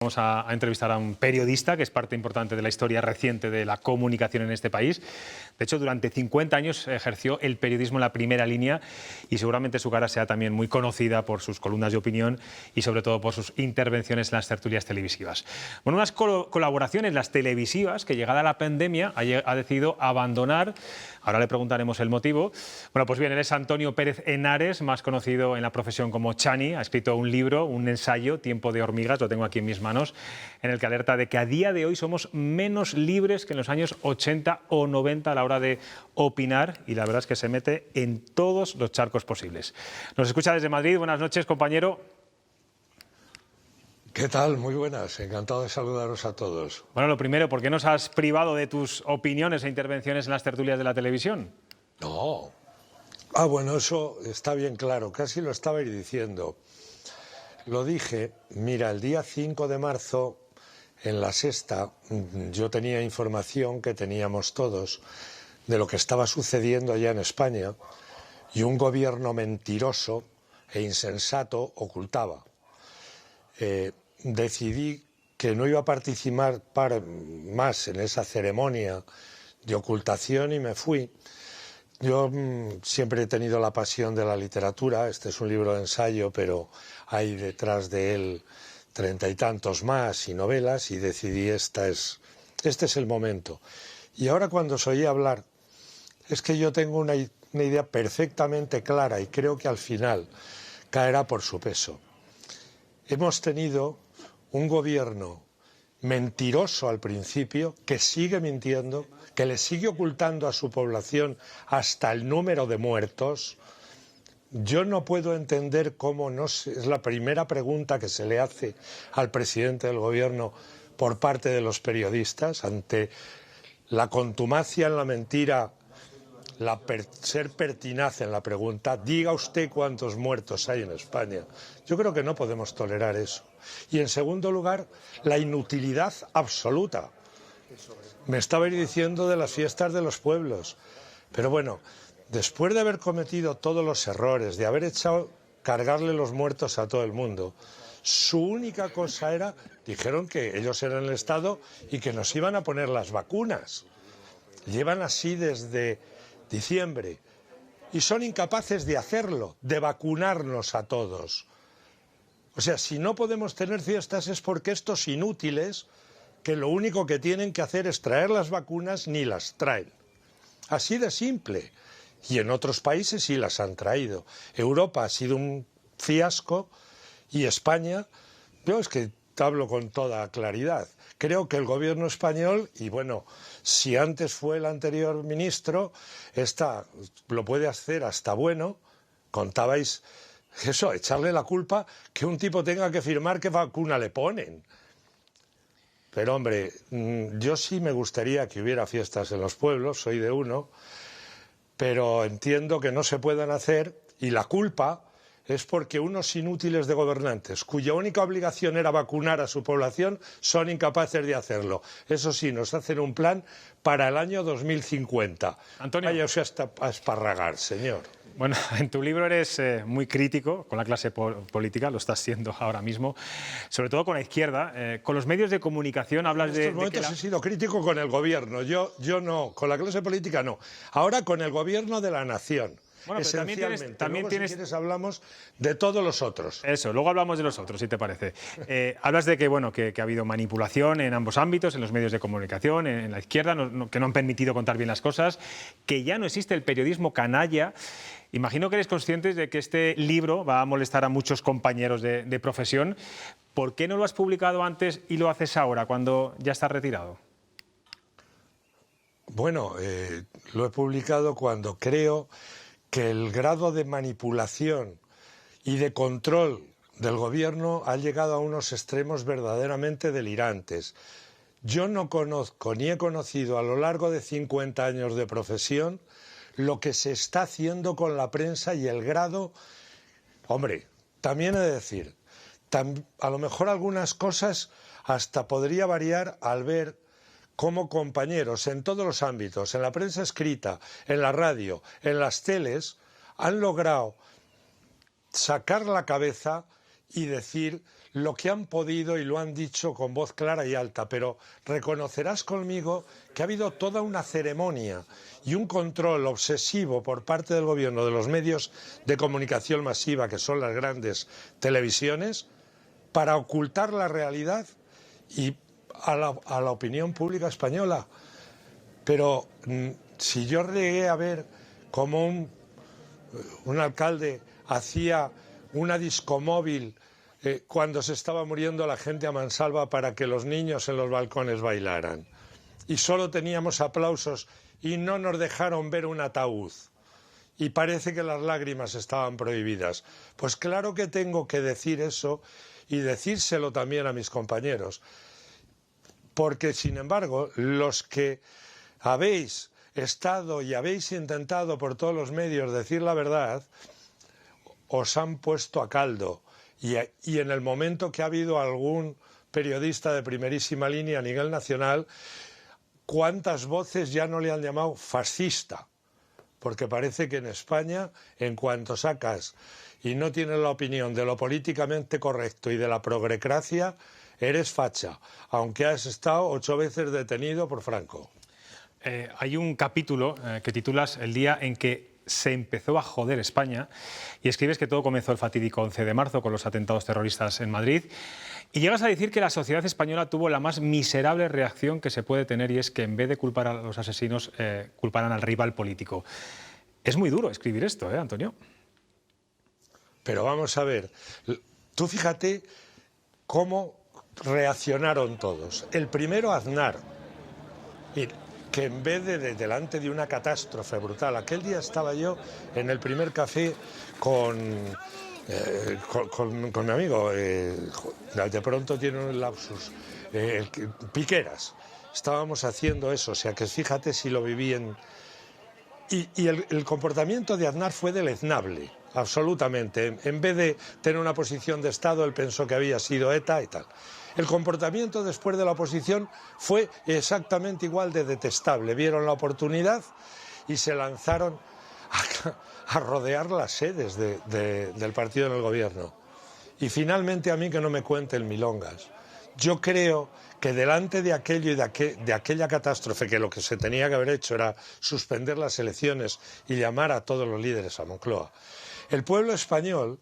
Vamos a entrevistar a un periodista que es parte importante de la historia reciente de la comunicación en este país. De hecho, durante 50 años ejerció el periodismo en la primera línea y seguramente su cara sea también muy conocida por sus columnas de opinión y sobre todo por sus intervenciones en las tertulias televisivas. Bueno, unas colaboraciones, las televisivas, que llegada la pandemia ha decidido abandonar. Ahora le preguntaremos el motivo. Bueno, pues bien, él es Antonio Pérez Henares, más conocido en la profesión como Chani. Ha escrito un libro, un ensayo, Tiempo de hormigas, lo tengo aquí en mis manos, en el que alerta de que a día de hoy somos menos libres que en los años 80 o 90 a la hora de opinar, y la verdad es que se mete en todos los charcos posibles. Nos escucha desde Madrid. Buenas noches, compañero. ¿Qué tal? Muy buenas. Encantado de saludaros a todos. Bueno, lo primero, ¿por qué nos has privado de tus opiniones e intervenciones en las tertulias de la televisión? No. Bueno, eso está bien claro. Casi lo estaba diciendo. Lo dije, mira, el día 5 de marzo, en La Sexta, yo tenía información que teníamos todos de lo que estaba sucediendo allá en España, y un gobierno mentiroso e insensato ocultaba. Decidí que no iba a participar más en esa ceremonia de ocultación y me fui. Yo siempre he tenido la pasión de la literatura. Este es un libro de ensayo, pero hay detrás de él 30 y tantos más y novelas, y decidí este es el momento. Y ahora, cuando os oí hablar, es que yo tengo una idea perfectamente clara y creo que al final caerá por su peso. Hemos tenido un gobierno mentiroso al principio, que sigue mintiendo, que le sigue ocultando a su población hasta el número de muertos. Yo no puedo entender cómo no es la primera pregunta que se le hace al presidente del gobierno por parte de los periodistas ante la contumacia en la mentira, ser pertinaz en la pregunta. Diga usted cuántos muertos hay en España. Yo creo que no podemos tolerar eso. Y en segundo lugar, la inutilidad absoluta. Me estabais diciendo de las fiestas de los pueblos, pero bueno, después de haber cometido todos los errores, de haber cargarle los muertos a todo el mundo, su única cosa era, dijeron que ellos eran el Estado y que nos iban a poner las vacunas. Llevan así desde diciembre y son incapaces de hacerlo, de vacunarnos a todos. O sea, si no podemos tener fiestas es porque estos inútiles, que lo único que tienen que hacer es traer las vacunas, ni las traen. Así de simple. Y en otros países sí las han traído. Europa ha sido un fiasco y España, yo es que te hablo con toda claridad. Creo que el gobierno español, y bueno, si antes fue el anterior ministro, lo puede hacer hasta bueno. Contabais eso, echarle la culpa que un tipo tenga que firmar qué vacuna le ponen. Pero hombre, yo sí me gustaría que hubiera fiestas en los pueblos, soy de uno, pero entiendo que no se puedan hacer, y la culpa es porque unos inútiles de gobernantes, cuya única obligación era vacunar a su población, son incapaces de hacerlo. Eso sí, nos hacen un plan para el año 2050. Antonio. Vaya usted a esparragar, señor. Bueno, en tu libro eres muy crítico con la clase política, lo estás siendo ahora mismo, sobre todo con la izquierda. Con los medios de comunicación hablas En estos momentos he sido crítico con el gobierno, yo no, con la clase política no. Ahora con el gobierno de la nación. Bueno, pero también tienes... Si quieres, hablamos de todos los otros. Eso, luego hablamos de los otros, si te parece. Hablas de que, bueno, que ha habido manipulación en ambos ámbitos, en los medios de comunicación, en la izquierda, que no han permitido contar bien las cosas, que ya no existe el periodismo canalla. Imagino que eres consciente de que este libro va a molestar a muchos compañeros de profesión. ¿Por qué no lo has publicado antes y lo haces ahora, cuando ya estás retirado? Bueno, lo he publicado cuando creo que el grado de manipulación y de control del gobierno ha llegado a unos extremos verdaderamente delirantes. Yo no conozco ni he conocido a lo largo de 50 años de profesión lo que se está haciendo con la prensa y el grado... Hombre, también he de decir, a lo mejor algunas cosas hasta podría variar al ver cómo compañeros en todos los ámbitos, en la prensa escrita, en la radio, en las teles, han logrado sacar la cabeza y decir lo que han podido y lo han dicho con voz clara y alta, pero reconocerás conmigo que ha habido toda una ceremonia y un control obsesivo por parte del gobierno de los medios de comunicación masiva, que son las grandes televisiones, para ocultar la realidad y a la opinión pública española. Pero si yo llegué a ver cómo un alcalde hacía una discomóvil cuando se estaba muriendo la gente a mansalva para que los niños en los balcones bailaran, y solo teníamos aplausos y no nos dejaron ver un ataúd, y parece que las lágrimas estaban prohibidas, pues claro que tengo que decir eso y decírselo también a mis compañeros, porque sin embargo los que habéis estado y habéis intentado por todos los medios decir la verdad, os han puesto a caldo. Y en el momento que ha habido algún periodista de primerísima línea a nivel nacional, ¿cuántas voces ya no le han llamado fascista? Porque parece que en España, en cuanto sacas y no tienes la opinión de lo políticamente correcto y de la progrecracia, eres facha, aunque has estado 8 veces detenido por Franco. Hay un capítulo que titulas El día en que se empezó a joder España, y escribes que todo comenzó el fatídico 11 de marzo con los atentados terroristas en Madrid, y llegas a decir que la sociedad española tuvo la más miserable reacción que se puede tener, y es que en vez de culpar a los asesinos, culparan al rival político. Es muy duro escribir esto, Antonio? Pero vamos a ver, tú fíjate cómo reaccionaron todos. El primero, Aznar, que en vez de delante de una catástrofe brutal, aquel día estaba yo en el primer café con mi amigo, de pronto tiene un lapsus, Piqueras, estábamos haciendo eso, o sea que fíjate si lo viví en... Y el comportamiento de Aznar fue deleznable, absolutamente. En vez de tener una posición de Estado, él pensó que había sido ETA y tal. El comportamiento después de la oposición fue exactamente igual de detestable. Vieron la oportunidad y se lanzaron a rodear las sedes del partido en el gobierno. Y finalmente a mí que no me cuenten milongas. Yo creo que delante de aquello y de aquella catástrofe, que lo que se tenía que haber hecho era suspender las elecciones y llamar a todos los líderes a Moncloa, el pueblo español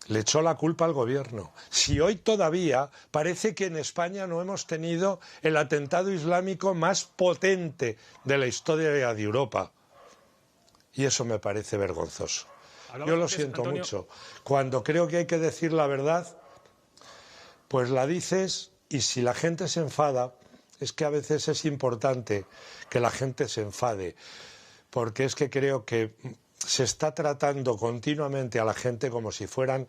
le echó la culpa al gobierno. Si hoy todavía parece que en España no hemos tenido el atentado islámico más potente de la historia de Europa. Y eso me parece vergonzoso. Yo lo siento, Antonio, mucho. Cuando creo que hay que decir la verdad, pues la dices, y si la gente se enfada, es que a veces es importante que la gente se enfade, porque es que creo que se está tratando continuamente a la gente como si fueran,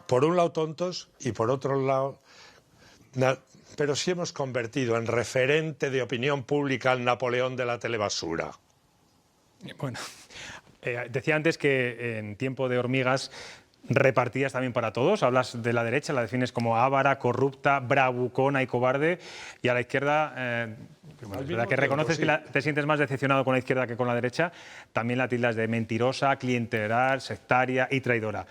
por un lado, tontos y por otro lado... Pero sí hemos convertido en referente de opinión pública al Napoleón de la telebasura. Bueno, decía antes que en tiempo de hormigas repartías también para todos. Hablas de la derecha, la defines como avara, corrupta, bravucona y cobarde, y a la izquierda, es verdad que reconoces que te sientes más decepcionado con la izquierda que con la derecha, también la tildas de mentirosa, clientelar, sectaria y traidora.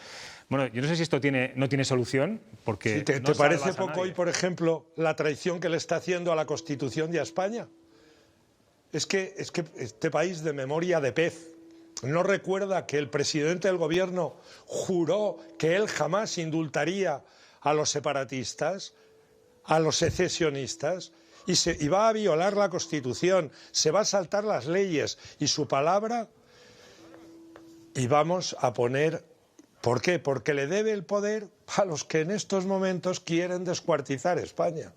Bueno, yo no sé si esto no tiene solución, porque... Sí, ¿te parece poco hoy, por ejemplo, la traición que le está haciendo a la Constitución y a España? Es que este país de memoria de pez no recuerda que el presidente del gobierno juró que él jamás indultaría a los separatistas, a los secesionistas, y va a violar la Constitución, se va a saltar las leyes y su palabra, y vamos a poner... ¿Por qué? Porque le debe el poder a los que en estos momentos quieren descuartizar España.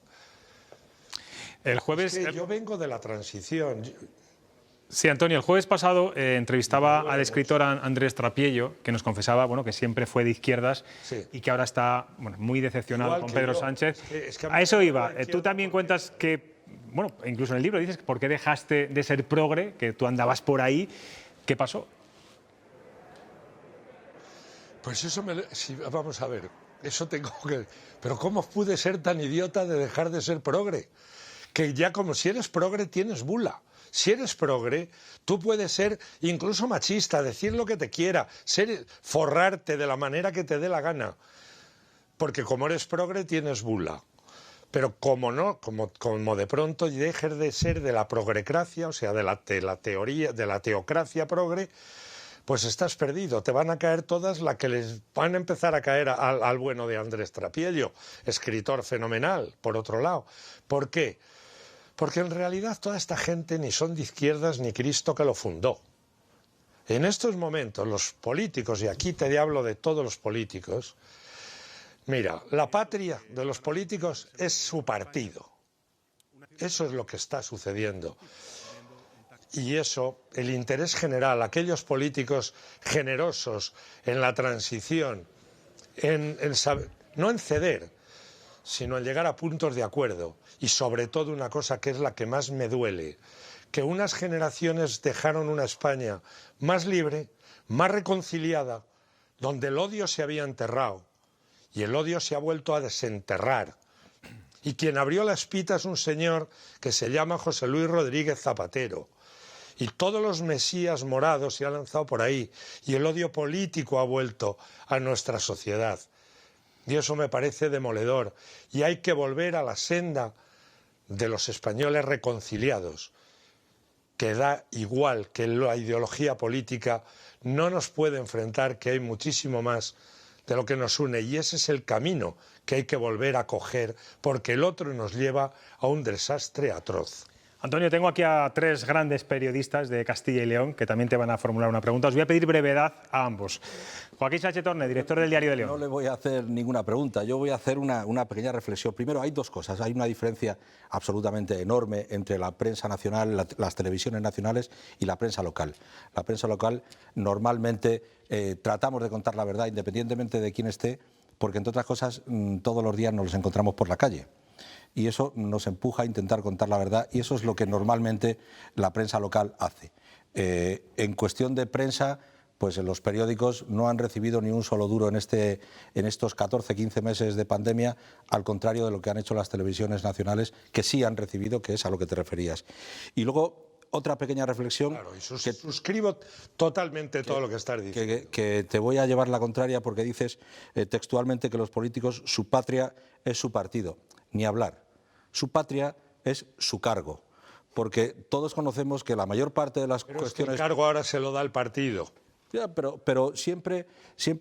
El jueves... Es que yo vengo de la transición. Sí, Antonio, el jueves pasado entrevistaba al escritor Andrés Trapiello, que nos confesaba que siempre fue de izquierdas, sí, y que ahora está muy decepcionado con Pedro Sánchez. Es que a eso iba. Tú también cuentas que, incluso en el libro dices, ¿por qué dejaste de ser progre? Que tú andabas por ahí. ¿Qué pasó? Pues eso vamos a ver, eso tengo que... Pero ¿cómo pude ser tan idiota de dejar de ser progre? Que ya como si eres progre tienes bula. Si eres progre, tú puedes ser incluso machista, decir lo que te quiera, forrarte de la manera que te dé la gana. porque como eres progre tienes bula. Pero como no, como de pronto dejes de ser de la progrecracia, o sea, de la teoría, de la teocracia progre, pues estás perdido. Te van a caer todas las que les van a empezar a caer al bueno de Andrés Trapiello, escritor fenomenal, por otro lado. ¿Por qué? Porque en realidad toda esta gente ni son de izquierdas ni Cristo que lo fundó. En estos momentos los políticos, y aquí te hablo de todos los políticos, mira, la patria de los políticos es su partido. Eso es lo que está sucediendo. Y eso, el interés general, aquellos políticos generosos en la transición, no en ceder, sino en llegar a puntos de acuerdo. Y sobre todo una cosa que es la que más me duele, que unas generaciones dejaron una España más libre, más reconciliada, donde el odio se había enterrado y el odio se ha vuelto a desenterrar. Y quien abrió la espita es un señor que se llama José Luis Rodríguez Zapatero. Y todos los mesías morados se han lanzado por ahí y el odio político ha vuelto a nuestra sociedad. Y eso me parece demoledor. Y hay que volver a la senda de los españoles reconciliados, que da igual que la ideología política no nos puede enfrentar, que hay muchísimo más de lo que nos une. Y ese es el camino que hay que volver a coger, porque el otro nos lleva a un desastre atroz. Antonio, tengo aquí a tres grandes periodistas de Castilla y León que también te van a formular una pregunta. Os voy a pedir brevedad a ambos. Joaquín Sánchez Torne, director del Diario de León. No le voy a hacer ninguna pregunta, yo voy a hacer una pequeña reflexión. Primero, hay dos cosas. Hay una diferencia absolutamente enorme entre la prensa nacional, las televisiones nacionales y la prensa local. La prensa local normalmente tratamos de contar la verdad independientemente de quién esté, porque entre otras cosas todos los días nos los encontramos por la calle. Y eso nos empuja a intentar contar la verdad y eso es lo que normalmente la prensa local hace. En cuestión de prensa, pues los periódicos no han recibido ni un solo duro en estos 14, 15 meses de pandemia, al contrario de lo que han hecho las televisiones nacionales, que sí han recibido, que es a lo que te referías. Y luego, otra pequeña reflexión. Claro, y suscribo totalmente todo lo que estás diciendo. Que te voy a llevar la contraria porque dices textualmente que los políticos, su patria es su partido. Ni hablar. Su patria es su cargo, porque todos conocemos que la mayor parte de las cuestiones... Es que el cargo ahora se lo da el partido. Ya, pero siempre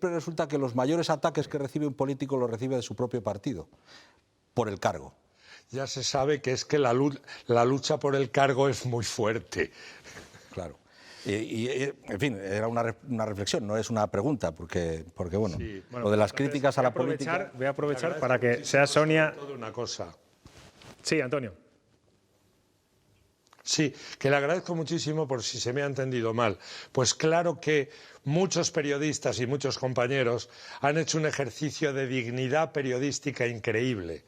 resulta que los mayores ataques que recibe un político los recibe de su propio partido, por el cargo. Ya se sabe que es que la lucha por el cargo es muy fuerte. Claro. En fin, era una reflexión, no es una pregunta, porque bueno, sí, lo de las críticas a la política... Voy a aprovechar para que sea Sonia... Toda una cosa. Sí, Antonio. Sí, que le agradezco muchísimo por si se me ha entendido mal. Pues claro que muchos periodistas y muchos compañeros han hecho un ejercicio de dignidad periodística increíble,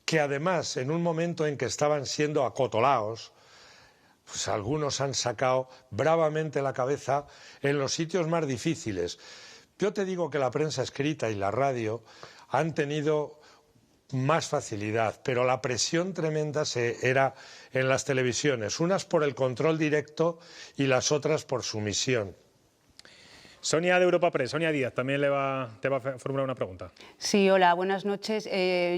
que además en un momento en que estaban siendo acotolados, pues algunos han sacado bravamente la cabeza en los sitios más difíciles. Yo te digo que la prensa escrita y la radio han tenido más facilidad, pero la presión tremenda era en las televisiones, unas por el control directo y las otras por sumisión. Sonia de Europa Press, Sonia Díaz, también te va a formular una pregunta. Sí, hola, buenas noches.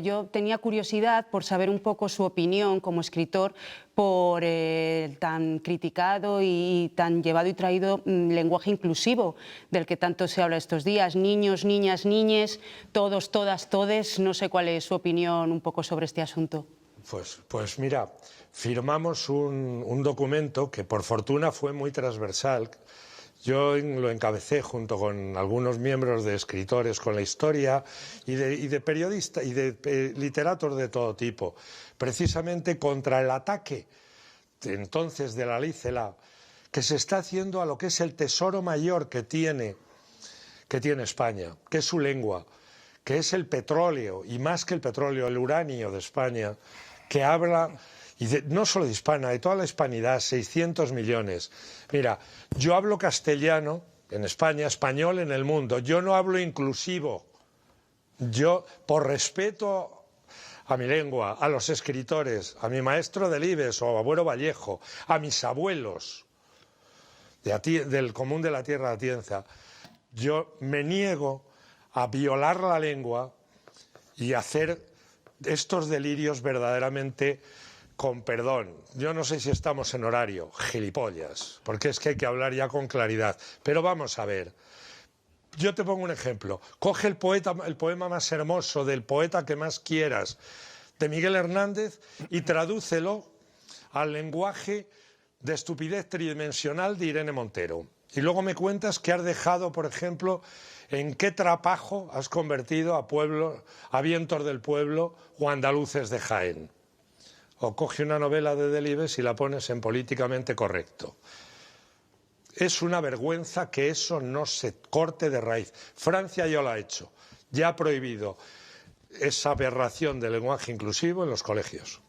Yo tenía curiosidad por saber un poco su opinión como escritor por el tan criticado y tan llevado y traído lenguaje inclusivo del que tanto se habla estos días. Niños, niñas, niñes, todos, todas, todes. No sé cuál es su opinión un poco sobre este asunto. Pues mira, firmamos un documento que por fortuna fue muy transversal. Yo lo encabecé junto con algunos miembros de Escritores con la Historia y de periodistas y de literatos de todo tipo, precisamente contra el ataque entonces de la ley Celaá, que se está haciendo a lo que es el tesoro mayor que tiene España, que es su lengua, que es el petróleo, y más que el petróleo, el uranio de España, que habla... no solo de hispana, de toda la hispanidad, 600 millones. Mira, yo hablo castellano en España, español en el mundo. Yo no hablo inclusivo. Yo, por respeto a mi lengua, a los escritores, a mi maestro del Ibes o a Abuelo Vallejo, a mis abuelos del común de la Tierra de Atienza, yo me niego a violar la lengua, y hacer estos delirios verdaderamente con perdón. Yo no sé si estamos en horario, gilipollas, porque es que hay que hablar ya con claridad. Pero vamos a ver. Yo te pongo un ejemplo. Coge el poema más hermoso del poeta que más quieras, de Miguel Hernández, y tradúcelo al lenguaje de estupidez tridimensional de Irene Montero. Y luego me cuentas que has dejado, por ejemplo, en qué trapajo has convertido a vientos del pueblo o andaluces de Jaén. O coge una novela de Delibes y la pones en políticamente correcto. Es una vergüenza que eso no se corte de raíz. Francia ya lo ha hecho, ya ha prohibido esa aberración del lenguaje inclusivo en los colegios.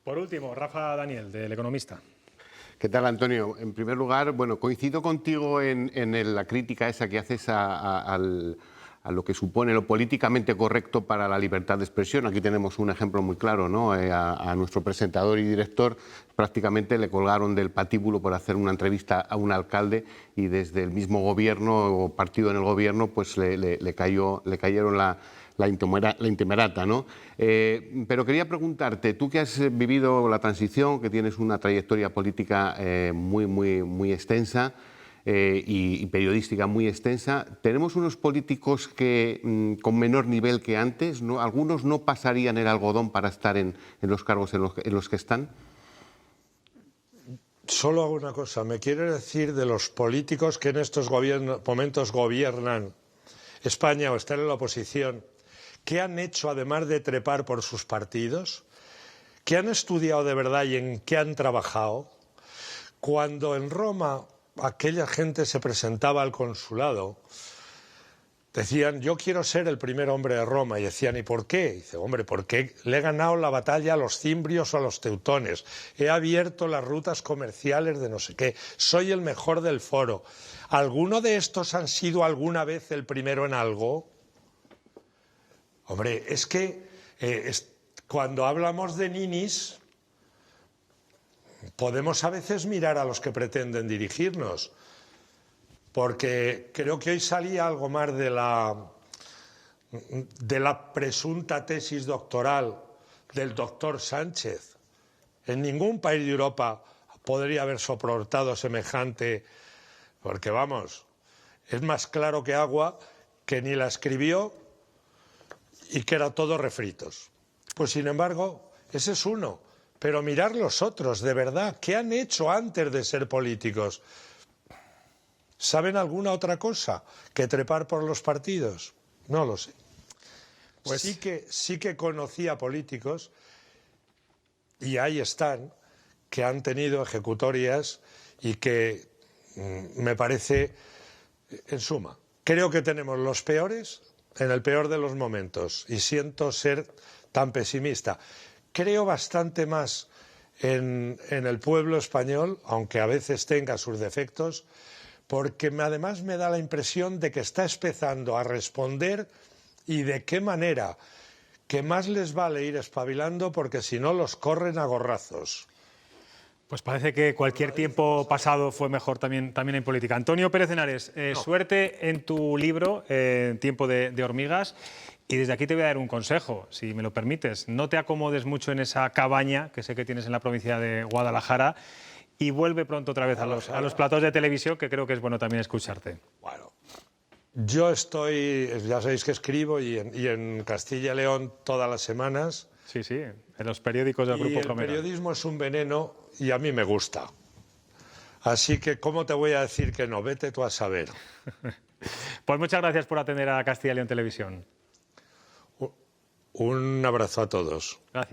Por último, Rafa Daniel, del Economista. ¿Qué tal, Antonio? En primer lugar, bueno, coincido contigo en la crítica esa que haces a lo que supone lo políticamente correcto para la libertad de expresión. Aquí tenemos un ejemplo muy claro, ¿no? A nuestro presentador y director prácticamente le colgaron del patíbulo por hacer una entrevista a un alcalde y desde el mismo gobierno o partido en el gobierno pues le cayeron la intemerata, ¿no? Pero quería preguntarte, tú que has vivido la transición, que tienes una trayectoria política muy extensa, y periodística muy extensa, ¿tenemos unos políticos que con menor nivel que antes, ¿no? Algunos no pasarían el algodón para estar en los cargos en los que están? Solo hago una cosa, me quiere decir de los políticos que en estos momentos gobiernan España o están en la oposición, ¿qué han hecho además de trepar por sus partidos? ¿Qué han estudiado de verdad y en qué han trabajado? Cuando en Roma aquella gente se presentaba al consulado, decían, yo quiero ser el primer hombre de Roma. Y decían, ¿y por qué? Y dice, hombre, porque le he ganado la batalla a los cimbrios o a los teutones. He abierto las rutas comerciales de no sé qué. Soy el mejor del foro. ¿Alguno de estos han sido alguna vez el primero en algo? Hombre, es que cuando hablamos de ninis, podemos a veces mirar a los que pretenden dirigirnos, porque creo que hoy salía algo más de la presunta tesis doctoral del doctor Sánchez. En ningún país de Europa podría haber soportado semejante, porque vamos, es más claro que agua, que ni la escribió y que era todo refritos. Pues sin embargo, ese es uno. Pero mirar los otros, de verdad, ¿qué han hecho antes de ser políticos? ¿Saben alguna otra cosa que trepar por los partidos? No lo sé. Pues sí que conocía políticos, y ahí están, que han tenido ejecutorias y que me parece, en suma, creo que tenemos los peores en el peor de los momentos, y siento ser tan pesimista. Creo bastante más en el pueblo español, aunque a veces tenga sus defectos, porque además me da la impresión de que está empezando a responder, y de qué manera, que más les vale ir espabilando, porque si no los corren a gorrazos. Pues parece que cualquier tiempo pasado fue mejor también en política. Antonio Pérez Henares, suerte en tu libro, Tiempo de hormigas. Y desde aquí te voy a dar un consejo, si me lo permites. No te acomodes mucho en esa cabaña que sé que tienes en la provincia de Guadalajara y vuelve pronto otra vez a los platos de televisión, que creo que es bueno también escucharte. Bueno, yo estoy, ya sabéis que escribo y en Castilla y León todas las semanas. Sí, en los periódicos del Grupo Promera. El periodismo es un veneno y a mí me gusta. Así que, ¿cómo te voy a decir que no? Vete tú a saber. Pues muchas gracias por atender a Castilla y León Televisión. Un abrazo a todos. Gracias.